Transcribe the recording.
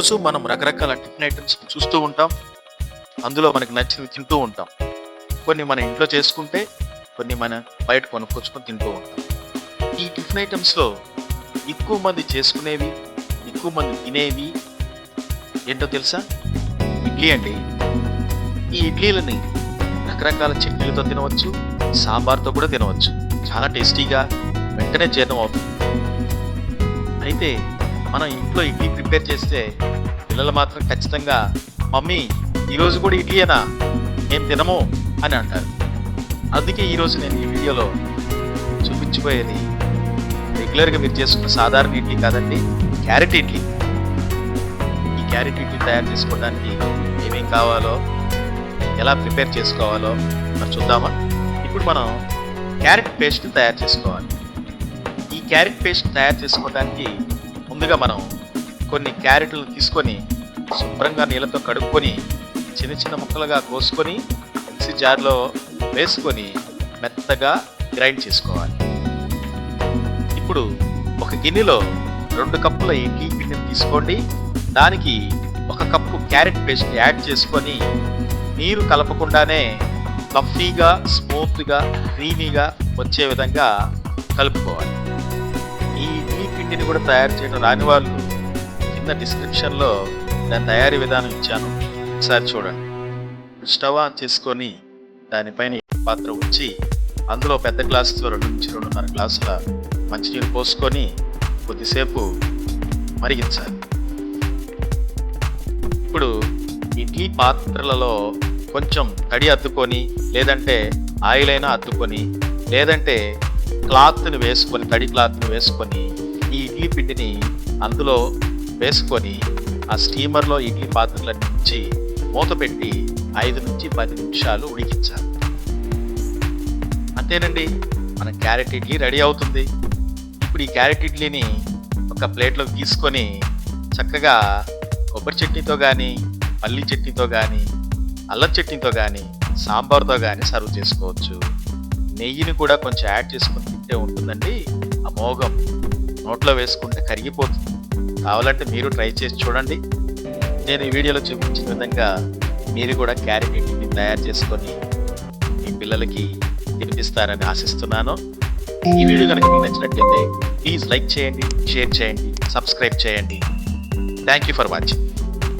రోజు మనం రకరకాల టిఫిన్ ఐటమ్స్ చూస్తూ ఉంటాం. అందులో మనకు నచ్చినవి తింటూ ఉంటాం. కొన్ని మన ఇంట్లో చేసుకుంటే, కొన్ని మన బయట కొనుక్కొచ్చుకొని తింటూ ఉంటాం. ఈ టిఫిన్ ఐటమ్స్‌లో ఎక్కువ మంది చేసుకునేవి, ఎక్కువ మంది తినేవి ఏంటో తెలుసా? ఇడ్లీ అండి. ఈ ఇడ్లీలని రకరకాల చట్నీలతో తినవచ్చు, సాంబార్‌తో కూడా తినవచ్చు. చాలా టేస్టీగా వెంటనే జీర్ణం అవుతుంది. అయితే మనం ఇంట్లో ఇడ్లీ ప్రిపేర్ చేస్తే పిల్లలు మాత్రం ఖచ్చితంగా మమ్మీ ఈరోజు కూడా ఇడ్లీయేనా, ఏం తినము అని అంటారు. అందుకే ఈరోజు నేను ఈ వీడియోలో చూపించిపోయేది రెగ్యులర్గా మీరు చేసుకున్న సాధారణ ఇడ్లీ కాదండి, క్యారెట్ ఇడ్లీ. ఈ క్యారెట్ ఇడ్లీ తయారు చేసుకోవడానికి ఏమేం కావాలో, ఎలా ప్రిపేర్ చేసుకోవాలో మరి చూద్దామా? ఇప్పుడు మనం క్యారెట్ పేస్ట్ తయారు చేసుకోవాలి. ఈ క్యారెట్ పేస్ట్ తయారు చేసుకోవడానికి ముందుగా మనం కొన్ని క్యారెట్లు తీసుకొని శుభ్రంగా నీళ్ళతో కడుక్కొని చిన్న చిన్న ముక్కలుగా కోసుకొని మిక్సీ జార్లో వేసుకొని మెత్తగా గ్రైండ్ చేసుకోవాలి. ఇప్పుడు ఒక గిన్నెలో 2 కప్పుల ఇడ్లీ పిండిని తీసుకోండి. దానికి 1 కప్పు క్యారెట్ పేస్ట్ యాడ్ చేసుకొని నీరు కలపకుండానే ఫ్లఫీగా, స్మూత్గా, క్రీమీగా వచ్చే విధంగా కలుపుకోవాలి. ఈ ఇడ్లీ పిండిని కూడా తయారు చేయడం రాని వాళ్ళు కింద డిస్క్రిప్షన్లో దాని తయారీ విధానం ఇచ్చాను, ఒకసారి చూడండి. స్టవ్ ఆన్ చేసుకొని దానిపైన పాత్ర ఉంచి అందులో పెద్ద గ్లాసుతో 2 నుంచి 2.5 గ్లాసుల మంచినీరు పోసుకొని కొద్దిసేపు మరిగించాలి. ఇప్పుడు ఇడ్లీ పాత్రలలో కొంచెం తడి అద్దుకొని, లేదంటే ఆయిల్ అయినా అద్దుకొని, లేదంటే క్లాత్ని వేసుకొని, తడి క్లాత్ని వేసుకొని ఈ ఇడ్లీ పిండిని అందులో వేసుకొని ఆ స్టీమర్లో ఇడ్లీ పాత్రలన్నీ ఉంచి మూత పెట్టి 5 నుంచి 10 నిమిషాలు ఉడికించాలి. అంతేనండి, మన క్యారెట్ ఇడ్లీ రెడీ అవుతుంది. ఇప్పుడు ఈ క్యారెట్ ఇడ్లీని ఒక ప్లేట్లోకి తీసుకొని చక్కగా కొబ్బరి చట్నీతో కానీ, పల్లీ చట్నీతో కానీ, అల్లం చట్నీతో కానీ, సాంబార్తో కానీ సర్వ్ చేసుకోవచ్చు. నెయ్యిని కూడా కొంచెం యాడ్ చేసుకొని తింటే ఉంటుందండి అమోఘం. నోట్లో వేసుకుంటే కరిగిపోతుంది. కావాలంటే మీరు ట్రై చేసి చూడండి. నేను ఈ వీడియోలో చూపించిన విధంగా మీరు కూడా క్యారెట్ ఇడ్లీని తయారు చేసుకొని మీ పిల్లలకి తినిపిస్తారని ఆశిస్తున్నాను. ఈ వీడియో కనుక మీకు నచ్చినట్లయితే ప్లీజ్ లైక్ చేయండి, షేర్ చేయండి, సబ్స్క్రైబ్ చేయండి. Thank you for watching.